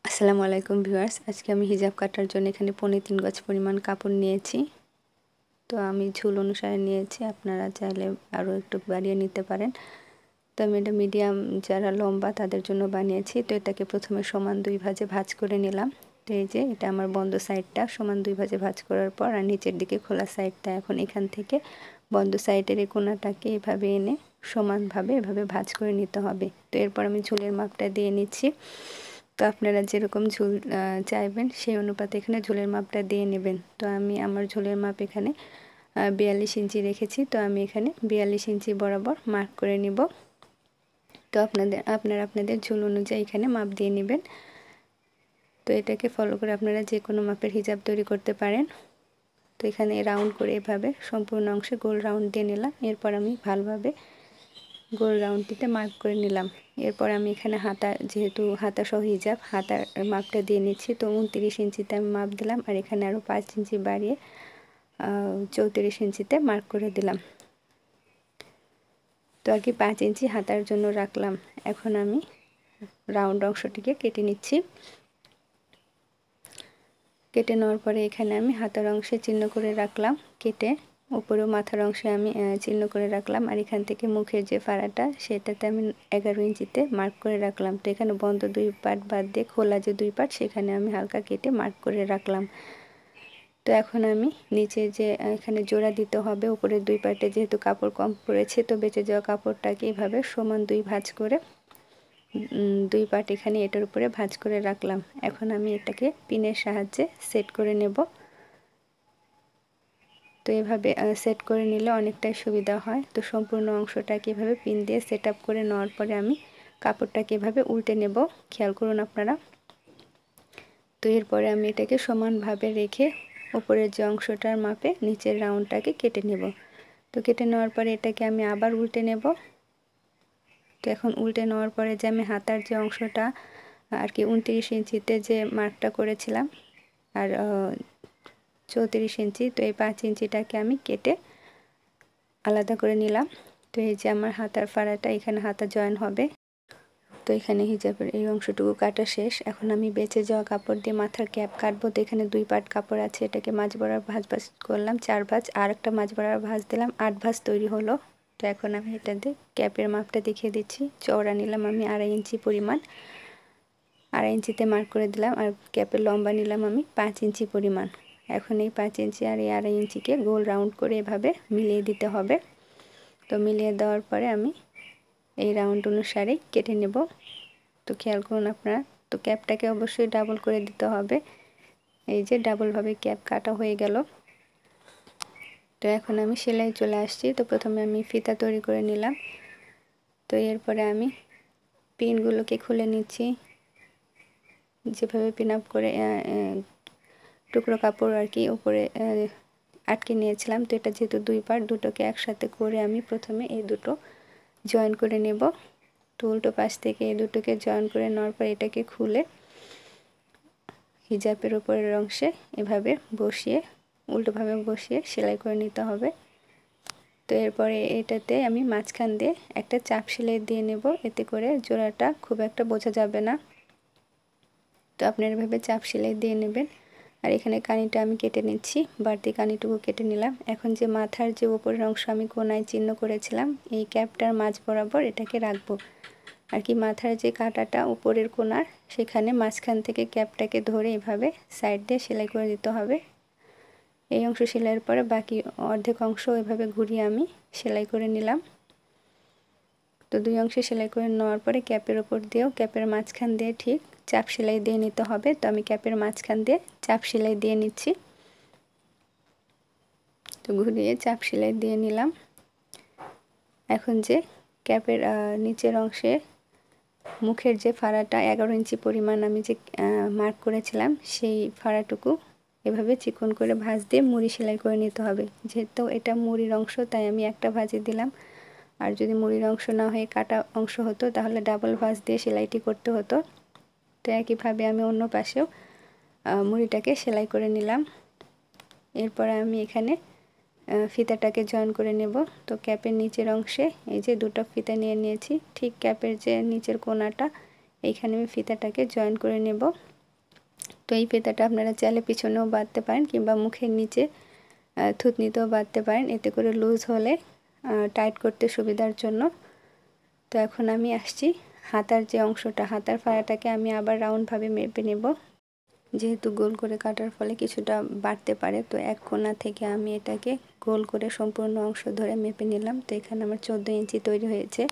আসসালামু আলাইকুম ভিউয়ার্স, আজকে আমি হিজাব কাটার জন্য এখানে 3.5 গজ পরিমাণ কাপড় নিয়েছি। তো আমি ঝুল অনুসারে নিয়েছি, আপনারা চাইলে আরও একটু বাড়িয়ে নিতে পারেন। তো আমি এটা মিডিয়াম যারা লম্বা তাদের জন্য বানিয়েছি। তো এটাকে প্রথমে সমান 2 ভাঁজে ভাঁজ করে নিলাম। তো এই যে এটা আমার বন্ধ সাইডটা সমান 2 ভাঁজে ভাঁজ করার পর আর নিচের দিকে খোলা সাইডটা, এখন এখান থেকে বন্ধ সাইডের এই কোণাটাকে এভাবে এনে সমানভাবে এভাবে ভাঁজ করে নিতে হবে। তো এরপর আমি ঝুলের মাপটা দিয়ে নিচ্ছি। তো আপনারা যেরকম ঝুল চাইবেন সেই অনুপাতে এখানে ঝুলের মাপটা দিয়ে নেবেন। তো আমি আমার ঝুলের মাপ এখানে 42 ইঞ্চি রেখেছি। তো আমি এখানে 42 ইঞ্চি বরাবর মার্ক করে নিব। তো আপনারা আপনাদের ঝুল অনুযায়ী এখানে মাপ দিয়ে নেবেন। তো এটাকে ফলো করে আপনারা যে কোনো মাপের হিজাব তৈরি করতে পারেন। তো এখানে রাউন্ড করে এভাবে সম্পূর্ণ অংশে গোল রাউন্ড দিয়ে নিলাম। এরপর আমি ভালোভাবে গোল রাউন্ডটিতে মার্ক করে নিলাম। এরপর আমি এখানে হাতা, যেহেতু হাতা সহ হিজাব, হাতার মাপটা দিয়ে নিচ্ছি। তো 29 ইঞ্চিতে আমি মাপ দিলাম আর এখানে আরও 5 ইঞ্চি বাড়িয়ে 34 ইঞ্চিতে মার্ক করে দিলাম। তো আর কি 5 ইঞ্চি হাতার জন্য রাখলাম। এখন আমি রাউন্ড অংশটিকে কেটে নিচ্ছি। কেটে নেওয়ার পরে এখানে আমি হাতার অংশে চিহ্ন করে রাখলাম, কেটে উপরেও মাথার অংশে আমি চিহ্ন করে রাখলাম। আর এখান থেকে মুখের যে ফাড়াটা সেটাতে আমি 11 ইঞ্চিতে মার্ক করে রাখলাম। তো এখানে বন্ধ 2 পার্ট বাদ দিয়ে খোলা যে 2 পার্ট সেখানে আমি হালকা কেটে মার্ক করে রাখলাম। তো এখন আমি নিচে যে এখানে জোড়া দিতে হবে উপরের 2 পার্টে, যেহেতু কাপড় কম পড়েছে তো বেঁচে যাওয়া কাপড়টাকে এভাবে সমান 2 ভাঁজ করে 2 পার্ট এখানে এটার উপরে ভাঁজ করে রাখলাম। এখন আমি এটাকে পিনের সাহায্যে সেট করে নেব। তো এভাবে সেট করে নিলে অনেকটাই সুবিধা হয়। তো সম্পূর্ণ অংশটাকে এভাবে পিন দিয়ে সেট আপ করে নেওয়ার পরে আমি কাপড়টাকে এভাবে উল্টে নেব, খেয়াল করুন আপনারা। তো এরপরে আমি এটাকে সমানভাবে রেখে উপরের যে অংশটার মাপে নিচের রাউন্ডটাকে কেটে নেব। তো কেটে নেওয়ার পরে এটাকে আমি আবার উল্টে নেব। তো এখন উল্টে নেওয়ার পরে যে আমি হাতার যে অংশটা আর কি 29 ইঞ্চিতে যে মার্কটা করেছিলাম আর 34 ইঞ্চি, তো এই 5 ইঞ্চিটাকে আমি কেটে আলাদা করে নিলাম। তো এই যে আমার হাতার ফাড়াটা এখানে হাতা জয়েন হবে। তো এখানে হিজাবের এই অংশটুকু কাটা শেষ। এখন আমি বেঁচে যাওয়া কাপড় দিয়ে মাথার ক্যাপ কাটবো। তো এখানে 2 পার্ট কাপড় আছে, এটাকে মাঝ বরাবর ভাঁজ ভাঁজ করলাম 4 ভাঁজ, আর একটা মাঝ বরাবর ভাঁজ দিলাম, 8 ভাঁজ তৈরি হলো। তো এখন আমি এটা দিয়ে ক্যাপের মাপটা দেখিয়ে দিচ্ছি। চওড়া নিলাম আমি 2.5 ইঞ্চি পরিমাণ, 2.5 ইঞ্চিতে মার্ক করে দিলাম। আর ক্যাপের লম্বা নিলাম আমি 5 ইঞ্চি পরিমাণ। এখন এই 5 ইঞ্চি আর এই 2.5 ইঞ্চিকে গোল রাউন্ড করে এভাবে মিলিয়ে দিতে হবে। তো মিলিয়ে দেওয়ার পরে আমি এই রাউন্ড অনুসারেই কেটে নেব। তো খেয়াল করুন আপনারা। তো ক্যাপটাকে অবশ্যই ডাবল করে দিতে হবে। এই যে ডাবলভাবে ক্যাপ কাটা হয়ে গেল। তো এখন আমি সেলাই চলে আসছি। তো প্রথমে আমি ফিতা তৈরি করে নিলাম। তো এরপরে আমি পিনগুলোকে খুলে নিচ্ছি। যেভাবে পিন আপ করে টুকরো কাপড় আর কি উপরে আটকে নিয়েছিলাম। তো এটা যেহেতু 2 পার্ট, দুটোকে একসাথে করে আমি প্রথমে এই দুটো জয়েন করে নেব। তো উল্টো পাশ থেকে এই দুটোকে জয়েন করে নেওয়ার পর এটাকে খুলে হিজাবের উপরের অংশে এভাবে বসিয়ে উল্টোভাবে বসিয়ে সেলাই করে নিতে হবে। তো এরপরে এটাতে আমি মাঝখান দিয়ে একটা চাপ সেলাই দিয়ে নেব, এতে করে জোড়াটা খুব একটা বোঝা যাবে না। তো আপনারা এভাবে চাপ সেলাই দিয়ে নেবেন। আর এখানে কানিটা আমি কেটে নিচ্ছি, বাড়তি কানিটুকু কেটে নিলাম। এখন যে মাথার যে উপরের অংশ আমি কোণায় চিহ্ন করেছিলাম এই ক্যাপটার মাঝ বরাবর এটাকে রাখবো আর কি। মাথার যে কাঁটাটা উপরের কোণার সেখানে মাঝখান থেকে ক্যাপটাকে ধরে এভাবে সাইড দিয়ে সেলাই করে দিতে হবে। এই অংশ সেলাইয়ের পরে বাকি অর্ধেক অংশ এভাবে ঘুরিয়ে আমি সেলাই করে নিলাম। তো 2 অংশে সেলাই করে নেওয়ার পরে ক্যাপের ওপর দিয়েও ক্যাপের মাঝখান দিয়ে ঠিক চাপ সেলাই দিয়ে নিতে হবে। তো আমি ক্যাপের মাঝখান দিয়ে চাপ সেলাই দিয়ে নিচ্ছি। তো ঘুরিয়ে চাপ সেলাই দিয়ে নিলাম। এখন যে ক্যাপের নিচের অংশে মুখের যে ফাড়াটা 11 ইঞ্চি পরিমাণ আমি যে মার্ক করেছিলাম সেই ফাড়াটুকু এভাবে চিকন করে ভাঁজ দিয়ে মুড়ি সেলাই করে নিতে হবে। যেহেতু এটা মুড়ির অংশ তাই আমি একটা ভাঁজে দিলাম। আর যদি মুড়ির অংশ না হয়ে কাটা অংশ হতো তাহলে ডাবল ভাঁজ দিয়ে সেলাইটি করতে হতো। তো একইভাবে আমি অন্য পাশেও মুড়িটাকে সেলাই করে নিলাম। এরপর আমি এখানে ফিতাটাকে জয়েন করে নেব। তো ক্যাপের নিচের অংশে এই যে দুটো ফিতা নিয়ে নিয়েছি, ঠিক ক্যাপের যে নিচের কোণাটা এইখানে আমি ফিতাটাকে জয়েন করে নেব। তো এই ফিতাটা আপনারা চাইলে পিছনেও বাঁধতে পারেন কিংবা মুখের নিচে থুতনিতেও বাঁধতে পারেন, এতে করে লুজ হলে টাইট করতে সুবিধার জন্য। তো এখন আমি আসছি হাতার যে অংশটা, হাতার ফাড়াটাকে আমি আবার রাউন্ডভাবে মেপে নেব। যেহেতু গোল করে কাটার ফলে কিছুটা বাড়তে পারে, তো এক কোণা থেকে আমি এটাকে গোল করে সম্পূর্ণ অংশ ধরে মেপে নিলাম। তো এখানে আমার 14 ইঞ্চি তৈরি হয়েছে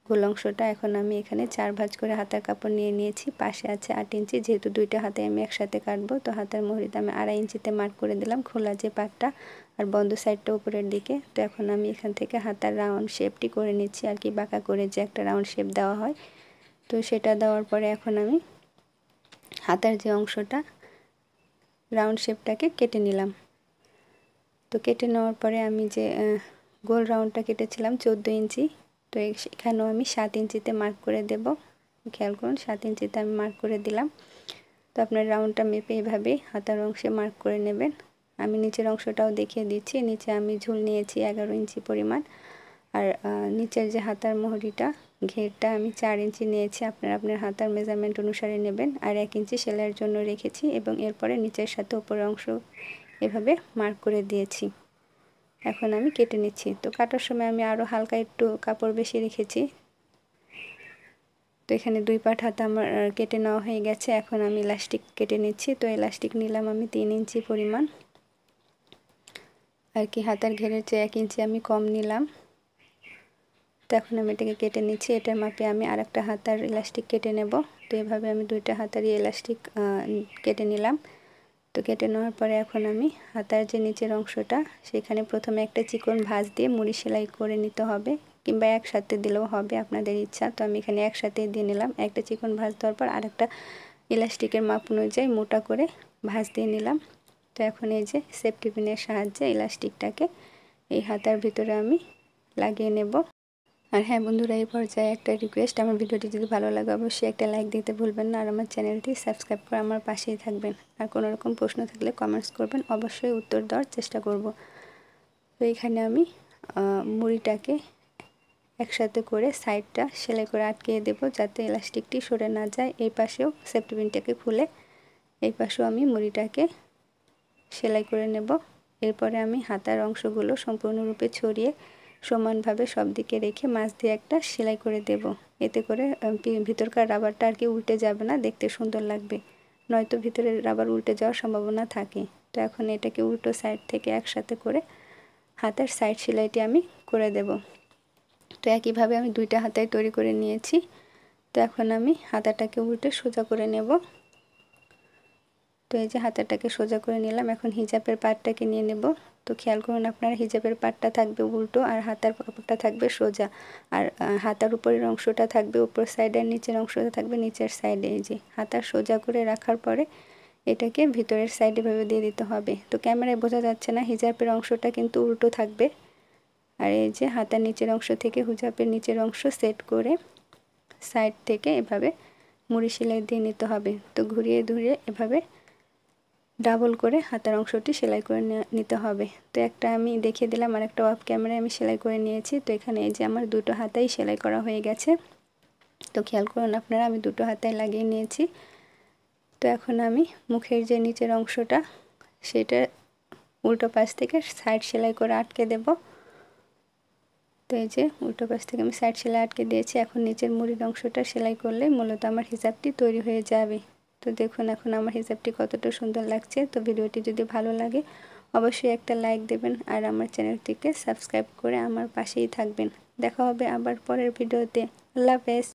গোল অংশটা। এখন আমি এখানে 4 ভাঁজ করে হাতার কাপড় নিয়ে নিয়েছি, পাশে আছে 8 ইঞ্চি। যেহেতু দুইটা হাতে আমি একসাথে কাটবো, তো হাতার মুহুরিতে আমি 2.5 ইঞ্চিতে মার্ক করে দিলাম, খোলা যে পাটটা আর বন্ধ সাইডটা উপরের দিকে। তো এখন আমি এখান থেকে হাতার রাউন্ড শেপটি করে নিচ্ছি, আর কি বাঁকা করে যে একটা রাউন্ড শেপ দেওয়া হয়, তো সেটা দেওয়ার পরে এখন আমি হাতার যে অংশটা রাউন্ড শেপটাকে কেটে নিলাম। তো কেটে নেওয়ার পরে আমি যে গোল রাউন্ডটা কেটেছিলাম 14 ইঞ্চি, তো এখানেও আমি 7 ইঞ্চিতে মার্ক করে দেব। খেয়াল করুন 7 ইঞ্চিতে আমি মার্ক করে দিলাম। তো আপনার রাউন্ডটা মেপে এভাবে হাতার অংশে মার্ক করে নেবেন। আমি নিচের অংশটাও দেখিয়ে দিচ্ছি। নিচে আমি ঝুল নিয়েছি 11 ইঞ্চি পরিমাণ, আর নিচের যে হাতার মুহুরিটা ঘেরটা আমি 4 ইঞ্চি নিয়েছি। আপনারা আপনার হাতার মেজারমেন্ট অনুসারে নেবেন। আর 1 ইঞ্চি সেলাইয়ের জন্য রেখেছি, এবং এরপরে নিচের সাথে উপরের অংশ এভাবে মার্ক করে দিয়েছি। এখন আমি কেটে নিচ্ছি। তো কাটার সময় আমি আরও হালকা একটু কাপড় বেশি রেখেছি। তো এখানে 2 পাট হাতা আমার কেটে নেওয়া হয়ে গেছে। এখন আমি ইলাস্টিক কেটে নিচ্ছি। তো ইলাস্টিক নিলাম আমি 3 ইঞ্চি পরিমাণ, আর কি হাতার ঘেরের চেয়ে 1 ইঞ্চি আমি কম নিলাম। তো এখন আমি এটাকে কেটে নিচ্ছি। এটার মাপে আমি আরেকটা হাতার ইলাস্টিক কেটে নেব। তো এভাবে আমি 2টা হাতারই ইলাস্টিক কেটে নিলাম। তো কেটে নেওয়ার পরে এখন আমি হাতার যে নিচের অংশটা, সেখানে প্রথমে একটা চিকন ভাঁজ দিয়ে মুড়ি সেলাই করে নিতে হবে, কিংবা একসাথে দিলেও হবে, আপনাদের ইচ্ছা। তো আমি এখানে একসাথেই দিয়ে নিলাম। একটা চিকন ভাঁজ দেওয়ার পর আরেকটা ইলাস্টিকের মাপ অনুযায়ী মোটা করে ভাঁজ দিয়ে নিলাম। তো এখন এই যে সেফটি পিনের সাহায্যে ইলাস্টিকটাকে এই হাতার ভিতরে আমি লাগিয়ে নেব। আর হ্যাঁ বন্ধুরা, এই পর্যায়ে একটা রিকোয়েস্ট, আমার ভিডিওটি যদি ভালো লাগে অবশ্যই একটা লাইক দিতে ভুলবেন না, আর আমার চ্যানেলটি সাবস্ক্রাইব করে আমার পাশেই থাকবেন। আর কোনো রকম প্রশ্ন থাকলে কমেন্টস করবেন, অবশ্যই উত্তর দেওয়ার চেষ্টা করব। তো এখানে আমি মুড়িটাকে একসাথে করে সাইডটা সেলাই করে আটকিয়ে দেব, যাতে ইলাস্টিকটি সরে না যায়। এই পাশেও সেফটি পিনটাকে খুলে এই পাশেও আমি মুড়িটাকে সেলাই করে নেব। এরপরে আমি হাতার অংশগুলো সম্পূর্ণরূপে ছড়িয়ে সমানভাবে সব দিকে রেখে মাছ দিয়ে একটা সেলাই করে দেব। এতে করে ভিতরকার রাবারটা আর কি উল্টে যাবে না, দেখতে সুন্দর লাগবে, নয়তো ভিতরে রাবার উল্টে যাওয়ার সম্ভাবনা থাকে। তো এখন এটাকে উল্টো সাইড থেকে একসাথে করে হাতের সাইড সেলাইটি আমি করে দেব। তো একইভাবে আমি 2টা হাতায় তৈরি করে নিয়েছি। তো এখন আমি হাতাটাকে উল্টে সোজা করে নেব। তো এই যে হাতাটাকে সোজা করে নিলাম। এখন হিজাবের পাটটাকে নিয়ে নেব। তো খেয়াল করুন আপনার হিজাবের পাটটা থাকবে উল্টো, আর হাতার কাপড়টা থাকবে সোজা, আর হাতার উপরের অংশটা থাকবে উপর সাইডে, আর নিচের অংশটা থাকবে নিচের সাইডে। এই যে হাতা সোজা করে রাখার পরে এটাকে ভিতরের সাইডে ভাবে দিয়ে দিতে হবে। তো ক্যামেরায় বোঝা যাচ্ছে না, হিজাবের অংশটা কিন্তু উল্টো থাকবে। আর এই যে হাতার নিচের অংশ থেকে হিজাবের নিচের অংশ সেট করে সাইড থেকে এভাবে মুড়ি সেলাই দিয়ে নিতে হবে। তো ঘুরিয়ে ঘুরিয়ে এভাবে ডাবল করে হাতার অংশটি সেলাই করে নিতে হবে। তো একটা আমি দেখিয়ে দিলাম, আর একটা অফ ক্যামেরায় আমি সেলাই করে নিয়েছি। তো এখানে এই যে আমার 2টো হাতাই সেলাই করা হয়ে গেছে। তো খেয়াল করুন আপনারা, আমি 2টো হাতায় লাগিয়ে নিয়েছি। তো এখন আমি মুখের যে নিচের অংশটা, সেটা উল্টো পাশ থেকে সাইড সেলাই করে আটকে দেব। তো এই যে উল্টো পাশ থেকে আমি সাইড সেলাই আটকে দিয়েছি। এখন নিচের মুড়ির অংশটা সেলাই করলে মূলত আমার হিজাবটি তৈরি হয়ে যাবে। তো দেখুন এখন আমার হিজাবটি কতটা সুন্দর লাগছে। তো ভিডিওটি যদি ভালো লাগে অবশ্যই একটা লাইক দেবেন, আর আমার চ্যানেলটিকে সাবস্ক্রাইব করে আমার পাশেই থাকবেন। দেখা হবে আবার পরের ভিডিওতে। আল্লাহ হাফেজ।